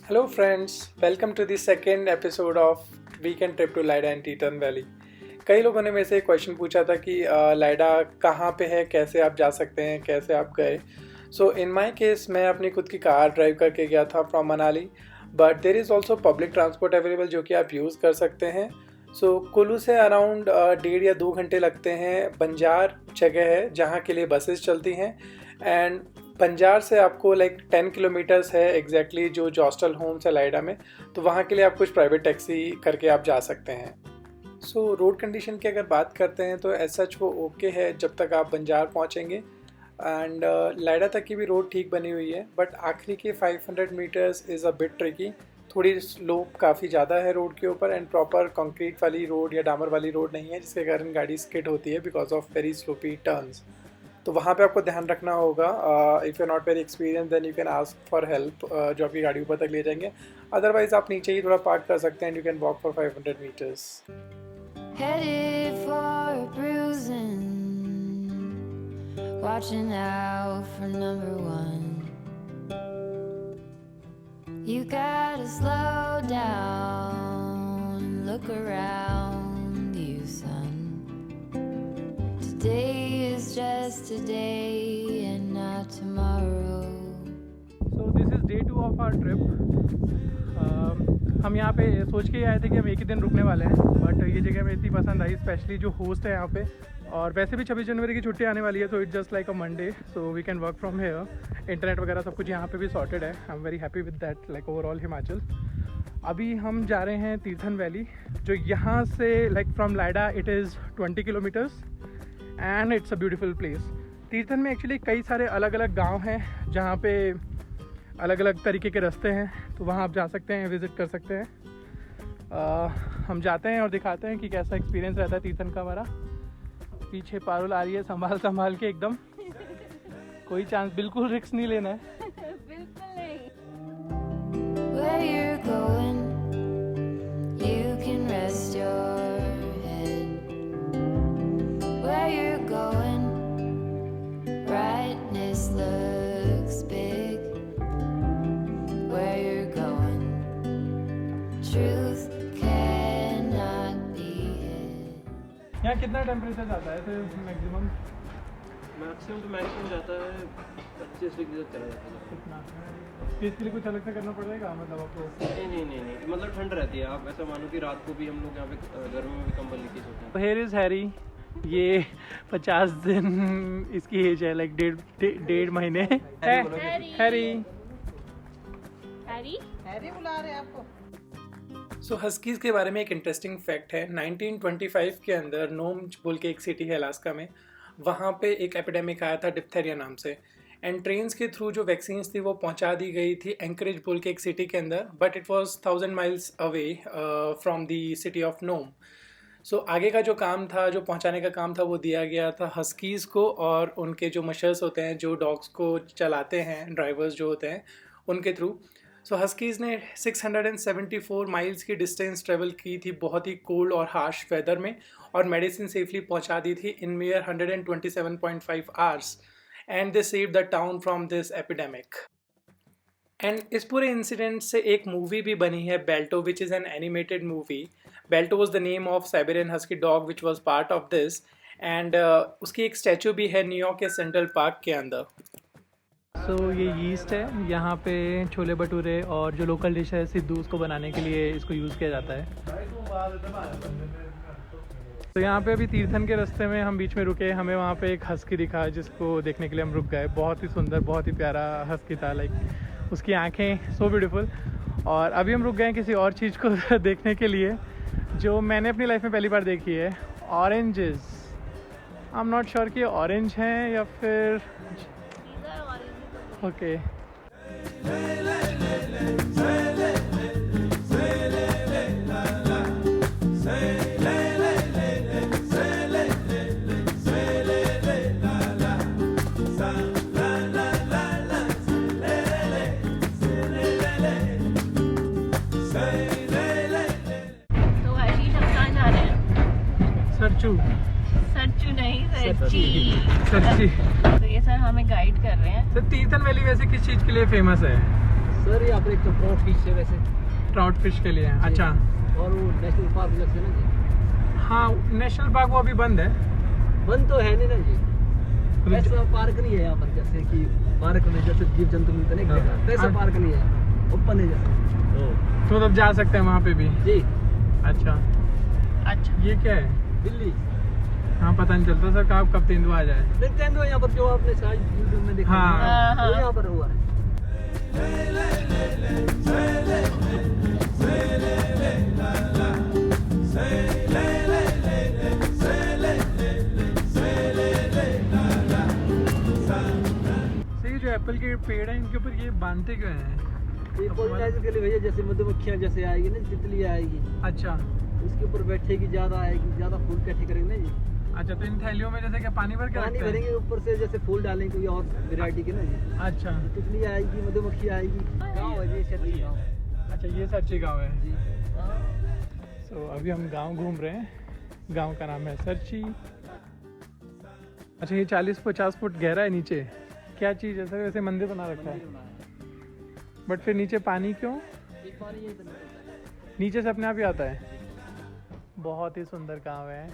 Hello friends, welcome to the second episode of weekend trip to Lida and Teton Valley. कई लोगों ने मेरे से क्वेश्चन पूछा था कि लाइडा कहाँ पे है, कैसे आप जा सकते हैं, कैसे आप गए. सो इन माई केस मैं अपनी खुद की कार ड्राइव करके गया था from Manali, but there is also public transport available जो कि आप यूज़ कर सकते हैं. सो कुल्लू से अराउंड 1.5 या 2 घंटे लगते हैं. बंजार जगह है जहाँ के लिए बसेस चलती हैं एंड बंजार से आपको 10 किलोमीटर्स है एग्जैक्टली जो जॉस्टल होम्स है लाइडा में, तो वहाँ के लिए आप कुछ प्राइवेट टैक्सी करके आप जा सकते हैं. सो रोड कंडीशन की अगर बात करते हैं तो एज सच वो ओके है जब तक आप बंजार पहुँचेंगे एंड लाइडा तक की भी रोड ठीक बनी हुई है, बट आखिरी के 500 metres is a bit tricky. थोड़ी स्लोप काफ़ी ज़्यादा है रोड के ऊपर एंड प्रॉपर कंक्रीट वाली रोड या डामर वाली रोड नहीं है, जिसके कारण गाड़ी स्किड होती है because of very slopy turns. तो वहाँ पे आपको ध्यान रखना होगा. If you not very experience then you can ask for help जो आपकी गाड़ी ऊपर तक ले जाएंगे. अदरवाइज आप नीचे ही थोड़ा पार्क कर सकते हैं and you can walk for 500 metres. Headed for bruising, watching out for number one. You gotta slow down, look around you, son. Today is just a day and not tomorrow. So this is day 2 of our trip. हम यहाँ पे सोच के आए थे कि हम एक ही दिन रुकने वाले हैं, बट ये जगह हमें इतनी पसंद आई, स्पेशली जो होस्ट है यहाँ पे. और वैसे भी 26 जनवरी की छुट्टी आने वाली है, तो it's just like a Monday, so we can work from here. Internet वगैरह सब कुछ यहाँ पे भी सॉर्टेड है. I am very happy with that, like overall Himachal. अभी हम जा रहे हैं तीर्थन वैली, जो यहाँ से like from Laida it is 20 kilometres and it's a beautiful place. Tirthan में एक्चुअली कई सारे अलग अलग गाँव हैं जहाँ पे अलग अलग तरीके के रास्ते हैं, तो वहाँ आप जा सकते हैं, विज़िट कर सकते हैं. हम जाते हैं और दिखाते हैं कि कैसा एक्सपीरियंस रहता है तीर्थन का हमारा. पीछे पारुल आ रही है संभाल संभाल के एकदम. कोई चांस, बिल्कुल रिस्क नहीं लेना है. बिल्कुल नहीं. Where you're going, you can rest your head. Where you're going, brightness looks big. Where you're going, truth cannot be hid. यहाँ कितना टेम्परेचर जाता है मैक्सिमम? मैक्सिमम तो मैक्सिमम जाता है 25 डिग्री तक चला जाता है. कितना इसके लिए कुछ अलग से करना पड़ेगा मतलब आपको? नहीं, मतलब ठंड रहती है. आप ऐसा मानो कि रात को भी हम लोग यहाँ पे गर्मी में भी कंबल लेके सोते हैं. Here is Harry. ये 50 दिन इसकी एज है, लाइक डेढ़ महीने. हैरी बुला रहे हैं आपको. सो हस्कीज़ के बारे में एक इंटरेस्टिंग फैक्ट है. 1925 के अंदर नोम बोल के एक सिटी है अलास्का में, वहाँ पे एक एपिडेमिक आया था डिप्थेरिया नाम से, एंड ट्रेन्स के थ्रू जो वैक्सीन्स थी वो पहुँचा दी गई थी एंकरेज बोल के एक सिटी के अंदर, but it was 1000 miles away from the city of Nome. So आगे का जो काम था, जो पहुँचाने का काम था, वो दिया गया था हस्कीज़ को और उनके जो मशर्स होते हैं, जो डॉग्स को चलाते हैं, ड्राइवर्स जो होते हैं, उनके थ्रू. सो हस्कीज़ ने 674 माइल्स की डिस्टेंस ट्रेवल की थी बहुत ही कोल्ड और हार्श वेदर में, और मेडिसिन सेफली पहुंचा दी थी in mere 127.5 hours, and they save the town from this epidemic. And इस पूरे इंसिडेंट से एक मूवी भी बनी है, Balto, which is an animated movie. Balto was the name of Siberian husky dog which was part of this, and उसकी एक statue भी है न्यूयॉर्क के सेंट्रल पार्क के अंदर. सो ये यीस्ट है, यहाँ पे छोले भटूरे और जो लोकल डिश है सिद्धू, उसको बनाने के लिए इसको यूज़ किया जाता है. तो यहाँ पे अभी तीर्थन के रास्ते में हम बीच में रुके, हमें वहाँ पे एक हस्की दिखा जिसको देखने के लिए हम रुक गए. बहुत ही सुंदर, बहुत ही प्यारा हस्की था, लाइक उसकी आँखें सो ब्यूटीफुल. और अभी हम रुक गए किसी और चीज़ को देखने के लिए जो मैंने अपनी लाइफ में पहली बार देखी है. Oranges. I am not sure कि ऑरेंज हैं या फिर ओके. सरचू नहीं, सरची. सरची. तो ये सर हमें गाइड कर रहे हैं. तो तीर्थन वैली वैसे किस चीज़ के लिए फेमस है? सर यहाँ पर एक तो ट्राउट फिश है वैसे, ट्राउट फिश के लिए। अच्छा, और वो नेशनल पार्क अलग से ना जी। हाँ नेशनल पार्क वो अभी बंद है। बंद तो है नहीं ना जी, ऐसा पार्क नहीं है यहाँ पर जैसे कि पार्क में जैसे जीव जंतु मिलते हैं ना, हाँ। वैसा पार्क नहीं है, ओपन है जैसे। तो तब जा सकते हैं वहाँ पे भी। जी अच्छा, ये क्या है? दिल्ली हाँ पता नहीं चलता सर कब तेंदुआ आ जाए। देखते हैं तो यहाँ पर जो आपने शायद यूट्यूब में देखा हाँ। है ना, वो यहाँ पर हुआ है। सही, जो एप्पल के पेड़ हैं इनके ऊपर ये बांधते क्यों हैं? ये पोलिनाइजर के लिए भैया, जैसे मधुमक्खियाँ जैसे आएगी ना, तितली आएगी, अच्छा उसके ऊपर बैठेगी, ज्यादा आएगी, ज्यादा फूल इकट्ठे करेंगे ना जी। अच्छा, तो इन थैलियों में जैसे क्या पानी भर के पानी रखते हैं? भरेंगे ऊपर से, जैसे फूल डालेंगे कोई और वैरायटी के ना जी। अच्छा तितली आएगी, मधुमक्खी आएगी। गाँव है जी, शहरी गाँव अच्छा, ये सरची गांव है। जी। तो अभी हम गांव घूम रहे हैं, गांव का नाम है सरची। अच्छा, ये 40-50 फुट गहरा है नीचे। क्या चीज़ है सर? वैसे मंदिर बना रखा है, बट फिर नीचे पानी क्यों? एक बार ये बंद होता है। नीचे से अपने आप ही आता है। बहुत ही सुंदर गांव है।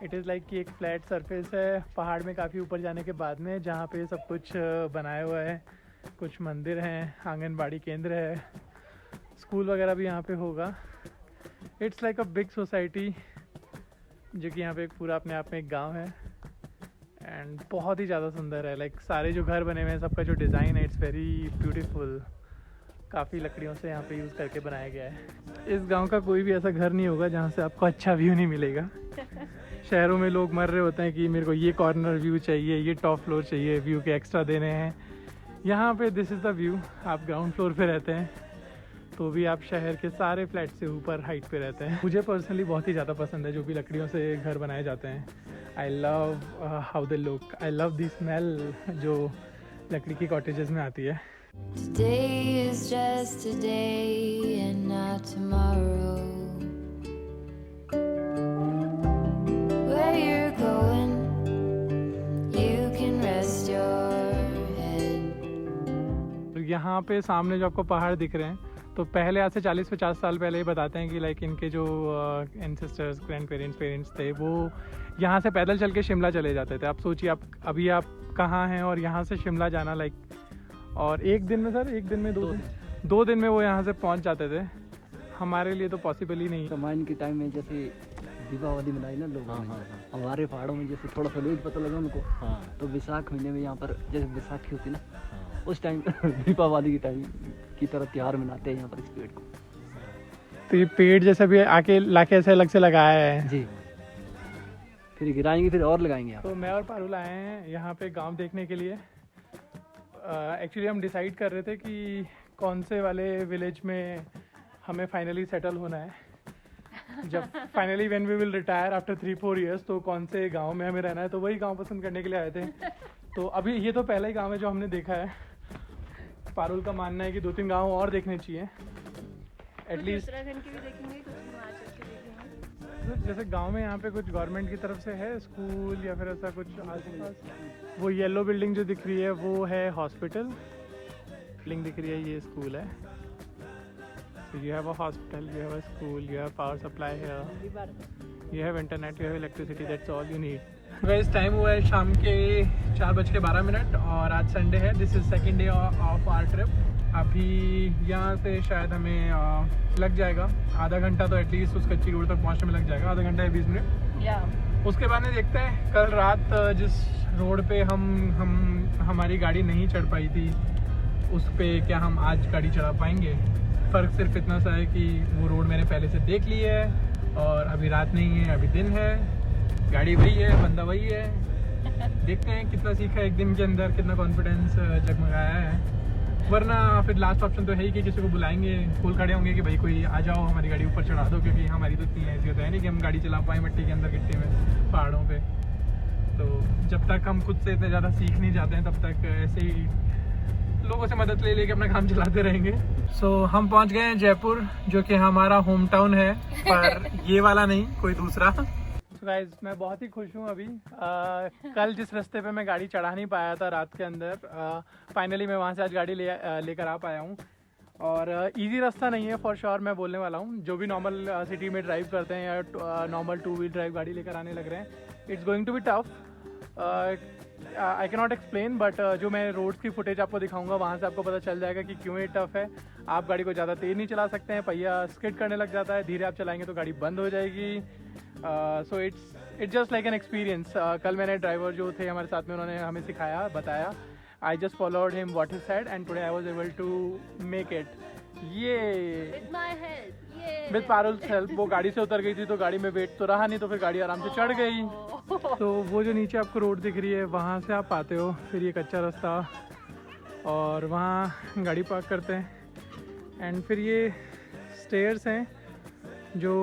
इट इज़ लाइक कि एक फ्लैट सरफेस है पहाड़ में काफ़ी ऊपर जाने के बाद में, जहाँ पे सब कुछ बनाया हुआ है। कुछ मंदिर हैं, आंगनबाड़ी केंद्र है, स्कूल वगैरह भी यहाँ पे होगा। It's like a big society, जो कि यहाँ पे एक पूरा अपने आप में एक गांव है। एंड बहुत ही ज़्यादा सुंदर है। लाइक सारे जो घर बने हुए हैं, सबका जो डिज़ाइन है, इट्स वेरी ब्यूटीफुल। काफ़ी लकड़ियों से यहाँ पे यूज़ करके बनाया गया है। इस गांव का कोई भी ऐसा घर नहीं होगा जहाँ से आपको अच्छा व्यू नहीं मिलेगा। शहरों में लोग मर रहे होते हैं कि मेरे को ये कॉर्नर व्यू चाहिए, ये टॉप फ्लोर चाहिए, व्यू के एक्स्ट्रा देने हैं। यहाँ पे दिस इज़ द व्यू। आप ग्राउंड फ्लोर पे रहते हैं तो भी आप शहर के सारे फ्लैट से ऊपर हाइट पे रहते हैं। मुझे पर्सनली बहुत ही ज़्यादा पसंद है जो भी लकड़ियों से घर बनाए जाते हैं। I love how they look, I love the smell जो लकड़ी की कॉटेजेस में आती है। Today is just a day and not tomorrow. Where you're going, you can rest your head. यहाँ पे सामने जो आपको पहाड़ दिख रहे हैं, तो पहले आज से 40-50 साल पहले ही बताते हैं कि लाइक इनके जो एंसेस्टर्स, ग्रैंड पेरेंट्स थे, वो यहाँ से पैदल चल के शिमला चले जाते थे। आप सोचिए, आप अभी आप कहाँ हैं और यहाँ से शिमला जाना लाइक, और एक दिन में सर, एक दिन में 2 दिन में वो यहाँ से पहुँच जाते थे। हमारे लिए तो पॉसिबल ही नहीं। रामायण के टाइम में जैसे दीपावली मनाई ना लोगों ने, हमारे पहाड़ों में जैसे थोड़ा सा लेट पता लगा उनको, तो विशाख महीने में यहाँ पर जैसे विशाखी होती ना, उस टाइम दीपावली के टाइम की तरह त्योहार मनाते हैं यहाँ पर इस पेड़ को। तो ये पेड़ जैसे भी आके लाके ऐसे अलग से लगाया है जी, फिर गिराएंगे, फिर और लगाएंगे आप। तो मैं और पारुल आए हैं यहाँ पे गांव देखने के लिए। एक्चुअली हम डिसाइड कर रहे थे कि कौन से वाले विलेज में हमें फाइनली सेटल होना है। जब finally when we will retire after 3-4 years, तो कौन से गांव में हमें रहना है, तो वही गांव पसंद करने के लिए आए थे। तो अभी ये तो पहला ही गांव है जो हमने देखा है। पारुल का मानना है कि 2-3 गांव और देखने चाहिए एटलीस्ट। उत्तराखंड के भी देखेंगे, कुछ हिमाचल के देखेंगे। जैसे गांव में यहाँ पे कुछ गवर्नमेंट की तरफ से है स्कूल या फिर ऐसा कुछ आसपास? वो येलो बिल्डिंग जो दिख रही है वो है हॉस्पिटल, बिल्डिंग दिख रही है ये स्कूल है। So you have a hospital, you have a school, you have power supply here, you have internet, you have electricity, that's all you need. Guys, time हुआ है शाम के 4:12 और आज संडे है। This is second day of our trip. अभी यहाँ से शायद हमें लग जाएगा आधा घंटा, तो एटलीस्ट उस कच्ची रोड तक पहुँचने में लग जाएगा आधा घंटा या 20 मिनट। उसके बाद में देखते हैं, कल रात जिस रोड पे हमारी गाड़ी नहीं चढ़ पाई थी, उस पे क्या हम आज गाड़ी चढ़ा पाएंगे। फ़र्क सिर्फ इतना सा है कि वो रोड मैंने पहले से देख ली है और अभी रात नहीं है, अभी दिन है, गाड़ी वही है, बंदा वही है। देखते हैं कितना सीखा एक दिन के अंदर, कितना कॉन्फिडेंस जगमगाया है। वरना फिर लास्ट ऑप्शन तो है ही कि किसी को बुलाएंगे, खोल खड़े होंगे कि भाई कोई आ जाओ हमारी गाड़ी ऊपर चढ़ा दो, क्योंकि हमारी तो इतनी हैसियत है नहीं कि हम गाड़ी चला पाएँ मिट्टी के अंदर, गिट्टी में, पहाड़ों पे। तो जब तक हम खुद से इतने ज़्यादा सीख नहीं जाते हैं, तब तक ऐसे ही लोगों से मदद ले लेके अपना काम चलाते रहेंगे। सो हम पहुंच गए हैं जयपुर, जो कि हमारा होम टाउन है, पर ये वाला नहीं, कोई दूसरा। So guys, मैं बहुत ही खुश हूँ अभी। कल जिस रास्ते पे मैं गाड़ी चढ़ा नहीं पाया था रात के अंदर, फाइनली मैं वहाँ से आज गाड़ी लेकर आ पाया हूँ। और इजी रास्ता नहीं है फॉर श्योर, मैं बोलने वाला हूँ। जो भी नॉर्मल सिटी में ड्राइव करते हैं या नॉर्मल 2 व्हील ड्राइव गाड़ी लेकर आने लग रहे हैं, it's going to be tough. I can not explain, but जो मैं रोड्स की फुटेज आपको दिखाऊंगा वहाँ से आपको पता चल जाएगा कि क्यों ये टफ है। आप गाड़ी को ज़्यादा तेज़ नहीं चला सकते हैं, पहिया स्किड करने लग जाता है, धीरे आप चलाएंगे तो गाड़ी बंद हो जाएगी। So it's just like an experience. कल मैंने ड्राइवर जो थे हमारे साथ में, उन्होंने हमें सिखाया, बताया। I just followed him what he said, and today I was able to make it. Yay! With my help. Yay. With Parul's help, वो गाड़ी से उतर गई थी तो गाड़ी में वेट तो रहा नहीं, तो फिर गाड़ी आराम से चढ़ गई। तो वो जो नीचे आपको रोड दिख रही है वहाँ से आप आते हो, फिर ये कच्चा रास्ता और वहाँ गाड़ी पार्क करते हैं, एंड फिर ये स्टेयर्स हैं जो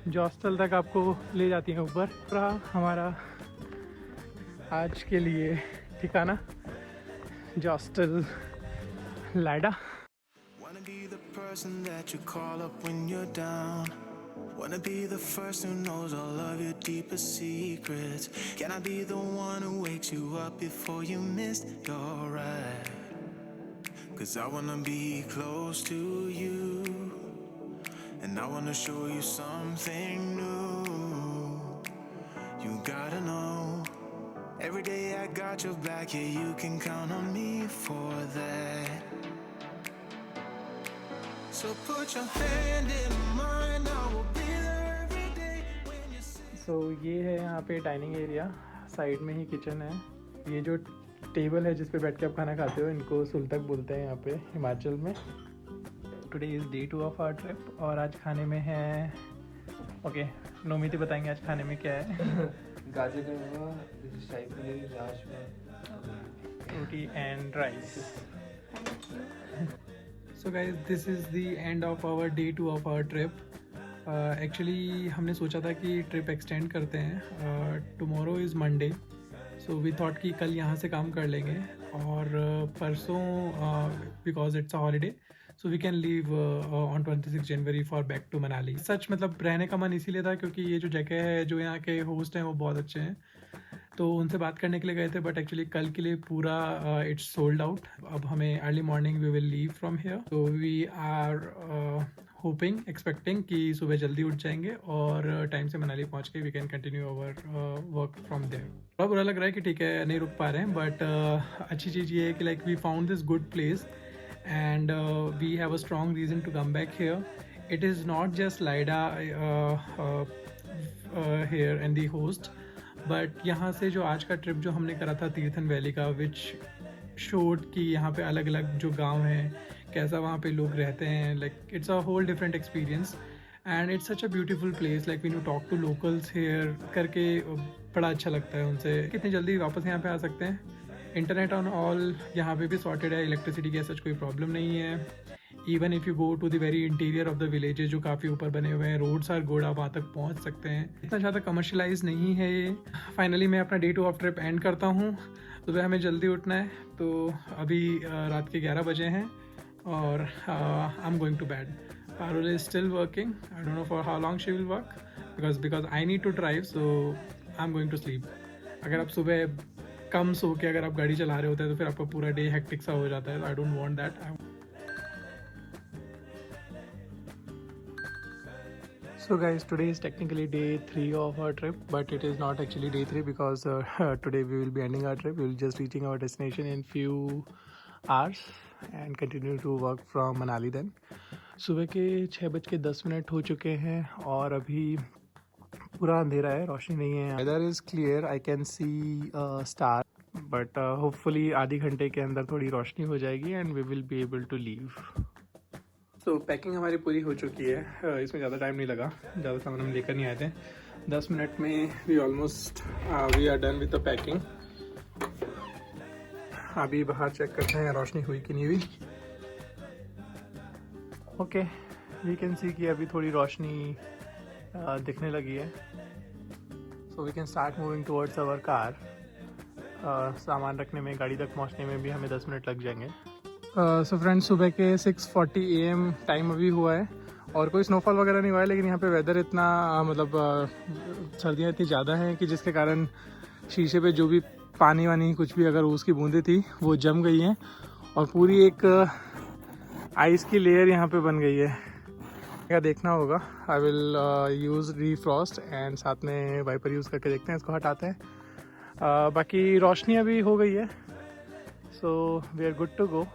जॉस्टल तक आपको ले जाती हैं ऊपर। रहा हमारा आज के लिए ठिकाना jostle lidar. Wanna be the person that you call up when you're down. Wanna be the first who knows all of your deepest secrets. Can I be the one who wakes you up before you miss your ride? 'Cause I wanna be close to you, and I wanna show you something new. You gotta know, every day I got your back, yeah, you can count on me for that. So put your hand in mine, I will be there every day when you say. So ये है यहाँ पे dining area, side में ही kitchen है। ये जो table है जिस पे बैठ के आप खाना खाते हो, इनको सुलतक बोलते हैं यहाँ पे हिमाचल में। Today is day 2 of our trip, और आज खाने में है, ओके नोमिति बताएंगे आज खाने में क्या है। गाजर का halwa, shahi paneer, rajma, roti and rice. So guys, this is the end of our day 2 of our trip. Actually हमने सोचा था कि ट्रिप एक्सटेंड करते हैं। Tomorrow is Monday, so we thought कि कल यहाँ से काम कर लेंगे, और परसों because it's a holiday, so we can leave on 26 January for back to Manali. सच मतलब रहने का मन इसीलिए था क्योंकि ये जो जगह है, जो यहाँ के होस्ट हैं वो बहुत अच्छे हैं, तो उनसे बात करने के लिए गए थे। बट एक्चुअली कल के लिए पूरा इट्स सोल्ड आउट। अब हमें early morning we will leave from here, so we are hoping, expecting कि सुबह जल्दी उठ जाएंगे और टाइम से मनाली पहुँच के we can continue our work from there. थोड़ा बुरा लग रहा है कि ठीक है नहीं रुक पा रहे हैं, बट अच्छी चीज़ ये है कि like we found this good place, and we have a strong reason to come back here. It is not just Lida here and the host, but यहाँ से जो आज का ट्रिप जो हमने करा था तीर्थन वैली का, which showed कि यहाँ पे अलग अलग जो गांव हैं, कैसा वहाँ पे लोग रहते हैं, like it's a whole different experience and it's such a beautiful place. Like when you talk to locals here करके बड़ा अच्छा लगता है उनसे। कितनी जल्दी वापस यहाँ पे आ सकते हैं। इंटरनेट ऑन ऑल यहाँ पे भी सॉर्टेड है, इलेक्ट्रिसिटी की सच कोई प्रॉब्लम नहीं है। Even if you go to the very interior of the villages जो काफ़ी ऊपर बने हुए हैं, रोड्स आर गुड, आप वहाँ तक पहुँच सकते हैं। इतना ज़्यादा कमर्शलाइज नहीं है ये। फाइनली मैं अपना डे 2 ऑफ ट्रिप एंड करता हूँ। सुबह हमें जल्दी उठना है, तो अभी रात के 11 बजे हैं और I am going to bed. Parul is still working, I don't know for how long she will work, because I need to drive, so I am going to sleep. अगर आप सुबह कम सो के अगर आप गाड़ी चला रहे होते हैं तो फिर आपका पूरा डे हेक्टिक सा हो जाता है। I don't want that. So guys, today is technically day 3 of our trip, but it is not actually day 3 because today we will be ending our trip. We will just reaching our destination in few hours and continue to work from Manali then. सुबह के 6:10 हो चुके हैं और अभी पूरा अंधेरा है, रोशनी नहीं है। Weather is clear, I can see star, but hopefully आधी घंटे के अंदर थोड़ी रोशनी हो जाएगी and we will be able to leave. तो पैकिंग हमारी पूरी हो चुकी है, इसमें ज़्यादा टाइम नहीं लगा, ज़्यादा सामान हम लेकर नहीं आए थे। 10 मिनट में we almost we are done with the packing. अभी बाहर चेक करते हैं रोशनी हुई कि नहीं हुई। ओके, वी कैन सी कि अभी थोड़ी रोशनी दिखने लगी है, so we can start moving towards our car. सामान रखने में, गाड़ी तक पहुंचने में भी हमें 10 मिनट लग जाएंगे। सो फ्रेंड्स, सुबह के 6:40 AM टाइम अभी हुआ है और कोई स्नोफॉल वगैरह नहीं हुआ है, लेकिन यहाँ पे वेदर इतना मतलब सर्दियाँ इतनी ज़्यादा हैं कि जिसके कारण शीशे पे जो भी पानी वानी कुछ भी अगर उसकी बूंदें थी वो जम गई हैं और पूरी एक आइस की लेयर यहाँ पे बन गई है, क्या देखना होगा। आई विल यूज़ रीफ्रॉस्ट एंड साथ में वाइपर यूज़ करके देखते हैं, इसको हटाते हैं। बाकी रोशनी अभी हो गई है, so we are good to go.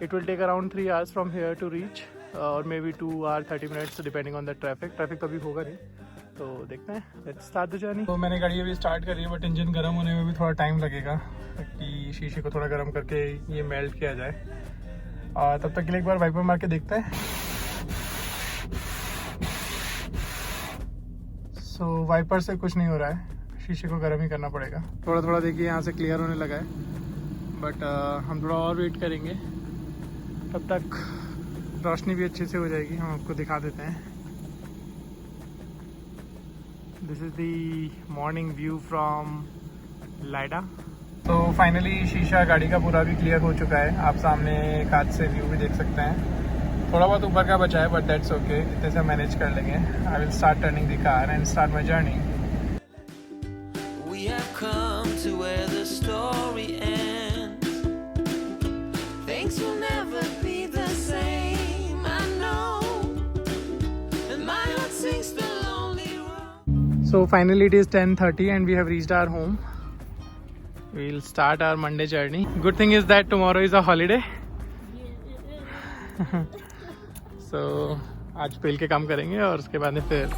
It will take around 3 hours from here to reach, और maybe 2 hour 30 minutes depending on the traffic तो अभी होगा नहीं, तो देखते हैं। Let's start the journey. तो मैंने गाड़ी अभी स्टार्ट करी है, बट इंजन गर्म होने में भी थोड़ा टाइम लगेगा कि शीशे को थोड़ा गर्म करके ये मेल्ट किया जाए। तब तक के लिए एक बार वाइपर मार के देखते हैं। सो वाइपर से कुछ नहीं हो रहा है, शीशे को गर्म ही करना पड़ेगा। थोड़ा थोड़ा देखिए यहाँ से क्लियर होने लगा है, बट हम थोड़ा और वेट करेंगे, तब तक रोशनी भी अच्छे से हो जाएगी। हम आपको दिखा देते हैं। This is the morning view from Laida. तो फाइनली शीशा गाड़ी का पूरा भी क्लियर हो चुका है, आप सामने कांच से व्यू भी देख सकते हैं। थोड़ा बहुत ऊपर का बचा है, बट दैट्स ओके, इतने से मैनेज कर लेंगे। I will start turning the car and start my journey. We have come to where the story ends. Things will never be the same, I know. And my heart sings the lonely road. So finally it is 10:30 and we have reached our home. We'll start our Monday journey. Good thing is that tomorrow is a holiday. So आज पेल के काम करेंगे और उसके बाद फिर